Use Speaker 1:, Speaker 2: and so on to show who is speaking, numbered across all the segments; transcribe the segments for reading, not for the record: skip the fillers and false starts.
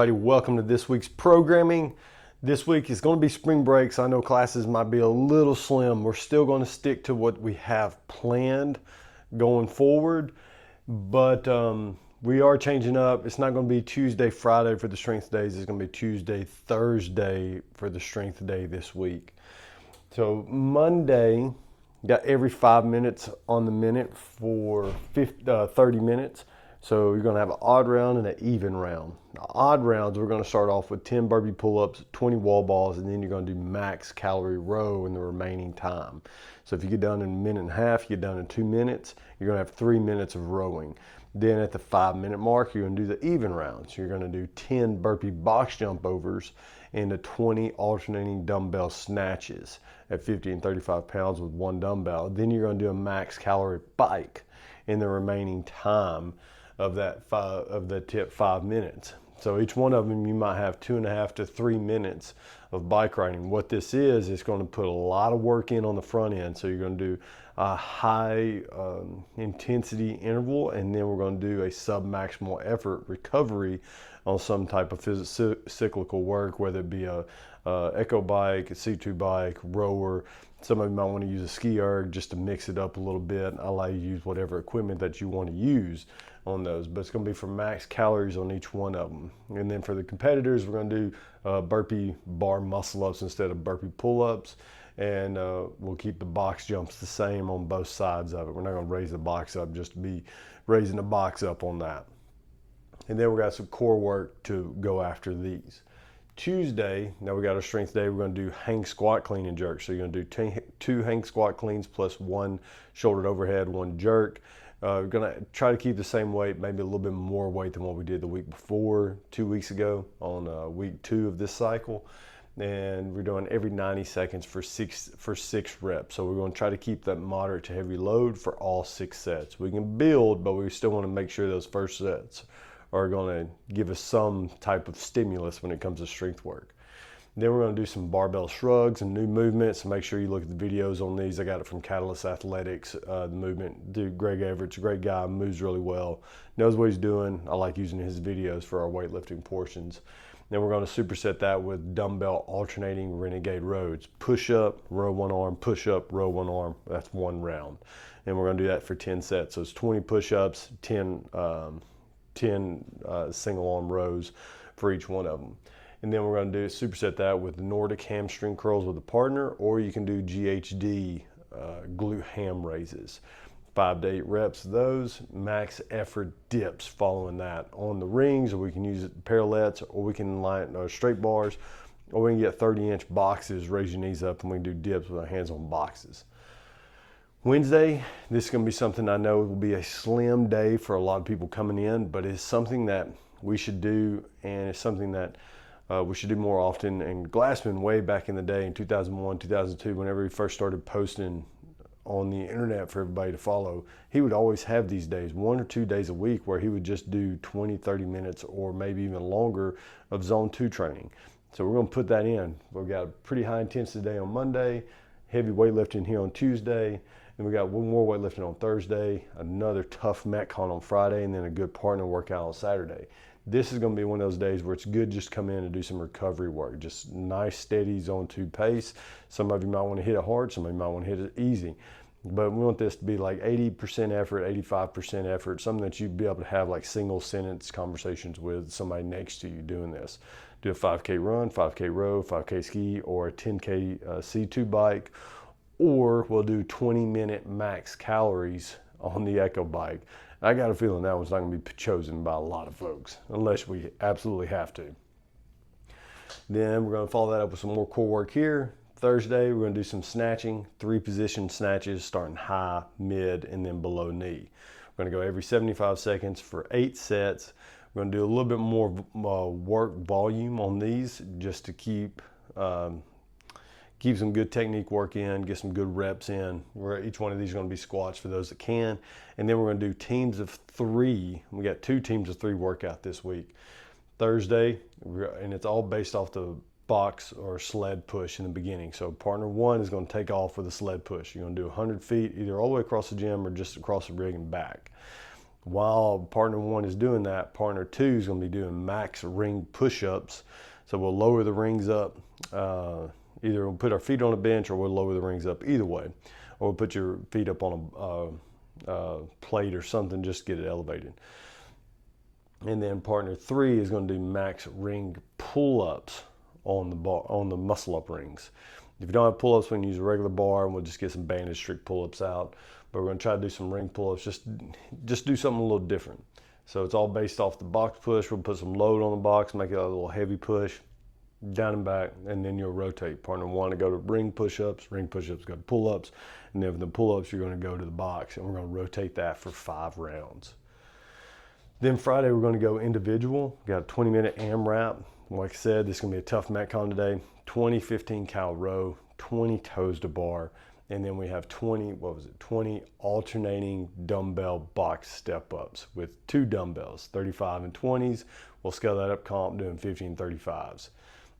Speaker 1: Everybody, welcome to this week's programming. This week is going to be spring break, so I know classes might be a little slim. We're still going to stick to what we have planned going forward, but we are changing up. It's not going to be Tuesday, Friday for the strength days. It's going to be Tuesday, Thursday for the strength day this week. So Monday, got every 5 minutes on the minute for 30 minutes. So you're going to have an odd round and an even round. The odd rounds, we're going to start off with 10 burpee pull-ups, 20 wall balls, and then you're going to do max calorie row in the remaining time. So if you get done in a minute and a half, you get done in 2 minutes, you're going to have 3 minutes of rowing. Then at the 5 minute mark, you're going to do the even rounds. You're going to do 10 burpee box jump overs and the 20 alternating dumbbell snatches at 50 and 35 pounds with one dumbbell. Then you're going to do a max calorie bike in the remaining time of the tip 5 minutes. So each one of them, you might have 2.5 to 3 minutes of bike riding. What this is, it's going to put a lot of work in on the front end. So you're going to do a high intensity interval, and then we're going to do a sub-maximal effort recovery on some type of cyclical work, whether it be a echo bike, a C2 bike, rower. Some of you might want to use a ski erg just to mix it up a little bit. I allow you to use whatever equipment that you want to use on those, but it's going to be for max calories on each one of them. And then for the competitors, we're going to do burpee bar muscle ups instead of burpee pull-ups, and we'll keep the box jumps the same on both sides of it. We're not going to raise the box up just to be raising the box up on that. And then we got some core work to go after these. Tuesday, now we got our strength day, we're going to do hang squat clean and jerk. So you're going to do two hang squat cleans plus one shouldered overhead, one jerk. We're going to try to keep the same weight, maybe a little bit more weight than what we did the week before, 2 weeks ago on week 2 of this cycle. And we're doing every 90 seconds for six reps. So we're going to try to keep that moderate to heavy load for all 6 sets. We can build, but we still want to make sure those first sets are going to give us some type of stimulus when it comes to strength work. Then we're going to do some barbell shrugs and new movements. So make sure you look at the videos on these. I got it from Catalyst Athletics. The movement, dude, Greg Everett's a great guy, moves really well, knows what he's doing. I like using his videos for our weightlifting portions. Then we're going to superset that with dumbbell alternating renegade rows. Push up, row one arm, push up, row one arm. That's one round. And we're going to do that for 10 sets. So it's 20 push-ups, 10 single arm rows for each one of them. And then we're going to superset that with Nordic hamstring curls with a partner, or you can do GHD glute ham raises. 5 to 8 reps of those, max effort dips following that on the rings, or we can use it parallettes, or we can line straight bars, or we can get 30-inch boxes, raise your knees up, and we can do dips with our hands on boxes. Wednesday, this is going to be something I know will be a slim day for a lot of people coming in, but it's something that we should do, and it's something that we should do more often. And Glassman, way back in the day in 2001, 2002, whenever he first started posting on the internet for everybody to follow, he would always have these days, 1 or 2 days a week, where he would just do 20, 30 minutes or maybe even longer of zone 2 training. So we're going to put that in. We've got a pretty high intensity day on Monday, heavy weightlifting here on Tuesday, and we got one more weightlifting on Thursday, another tough Metcon on Friday, and then a good partner workout on Saturday. This is going to be one of those days where it's good just come in and do some recovery work. Just nice, steady zone 2 pace. Some of you might want to hit it hard. Some of you might want to hit it easy. But we want this to be like 80% effort, 85% effort, something that you'd be able to have like single sentence conversations with somebody next to you doing this. Do a 5K run, 5K row, 5K ski, or a 10K C2 bike, or we'll do 20-minute max calories on the Echo bike. I got a feeling that one's not going to be chosen by a lot of folks, unless we absolutely have to. Then we're going to follow that up with some more core work here. Thursday, we're going to do some snatching, 3-position snatches, starting high, mid, and then below knee. We're going to go every 75 seconds for 8 sets. We're going to do a little bit more work volume on these just to keep some good technique work in, get some good reps in. Each one of these are going to be squats for those that can. And then we're going to do teams of 3. We got 2 teams of 3 workout this week. Thursday, and it's all based off the box or sled push in the beginning. So partner 1 is going to take off with a sled push. You're going to do 100 feet either all the way across the gym or just across the rig and back. While partner 1 is doing that, partner 2 is going to be doing max ring push-ups. So we'll lower the rings up. Either we'll put our feet on a bench or we'll lower the rings up, either way. Or we'll put your feet up on a plate or something, just to get it elevated. And then partner 3 is going to do max ring pull-ups on the muscle-up rings. If you don't have pull-ups, we can use a regular bar, and we'll just get some banded strict pull-ups out. But we're going to try to do some ring pull-ups, just do something a little different. So it's all based off the box push. We'll put some load on the box, make it a little heavy push, down and back, and then you'll rotate. Partner 1 to go to ring push-ups go to pull-ups, and then for the pull-ups, you're going to go to the box, and we're going to rotate that for 5 rounds. Then Friday, we're going to go individual. We've got a 20-minute AMRAP. Like I said, this is going to be a tough Metcon today. 20 15-cal row, 20 toes to bar, and then we have 20 alternating dumbbell box step-ups with 2 dumbbells, 35 and 20s. We'll scale that up comp doing 15 35s.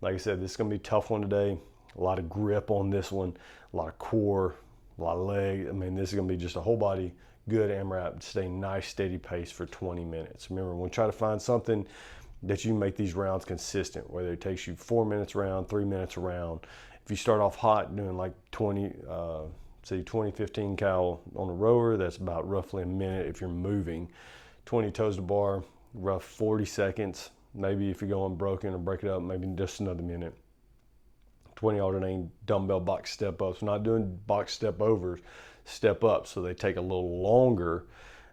Speaker 1: Like I said, this is going to be a tough one today. A lot of grip on this one, a lot of core, a lot of leg. I mean, this is going to be just a whole body good AMRAP, stay nice, steady pace for 20 minutes. Remember, we'll try to find something that you make these rounds consistent, whether it takes you 4 minutes a round, 3 minutes a round. If you start off hot doing like 20 15 cal on a rower, that's about roughly a minute if you're moving. 20 toes to bar, rough 40 seconds. Maybe if you're going broken or break it up, maybe just another minute. 20 alternating dumbbell box step ups. We're not doing box step overs, step ups, so they take a little longer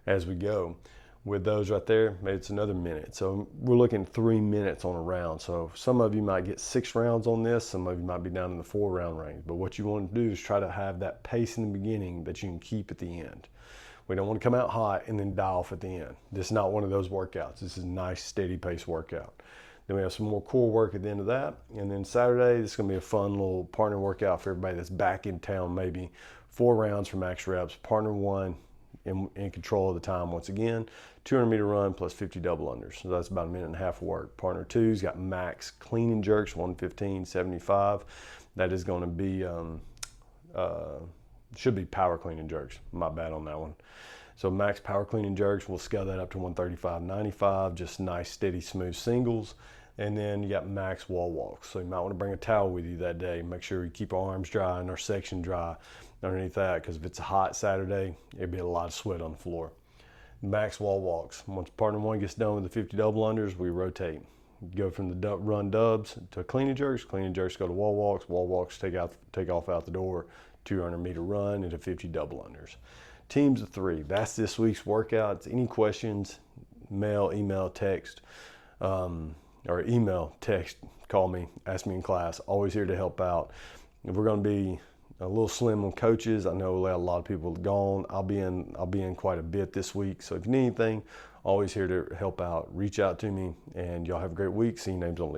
Speaker 1: as we go. With those right there, maybe it's another minute. So we're looking 3 minutes on a round. So some of you might get 6 rounds on this, some of you might be down in the 4 round range. But what you want to do is try to have that pace in the beginning that you can keep at the end. We don't want to come out hot and then die off at the end. This is not one of those workouts. This is a nice, steady pace workout. Then we have some more core work at the end of that. And then Saturday, this is going to be a fun little partner workout for everybody that's back in town, maybe 4 rounds for max reps. Partner 1 in control of the time once again. 200-meter run plus 50 double unders. So that's about a minute and a half of work. Partner 2's got max clean and jerks, 115, 75. That is going to be, should be power clean and jerks. My bad on that one. So max power clean and jerks, we'll scale that up to 135, 95, just nice, steady, smooth singles. And then you got max wall walks. So you might want to bring a towel with you that day. Make sure you keep our arms dry and our section dry underneath that, because if it's a hot Saturday, it'd be a lot of sweat on the floor. Max wall walks. Once partner 1 gets done with the 50 double unders, we rotate. Go from the run dubs to clean and jerks go to wall walks take off out the door, 200-meter run into 50 double unders. Teams of 3. That's this week's workouts. Any questions, mail, email, text, or email, text, call me, ask me in class. Always here to help out. If we're going to be a little slim on coaches, I know a lot of people have gone. I'll be in quite a bit this week. So if you need anything, always here to help out. Reach out to me, and y'all have a great week. See you names on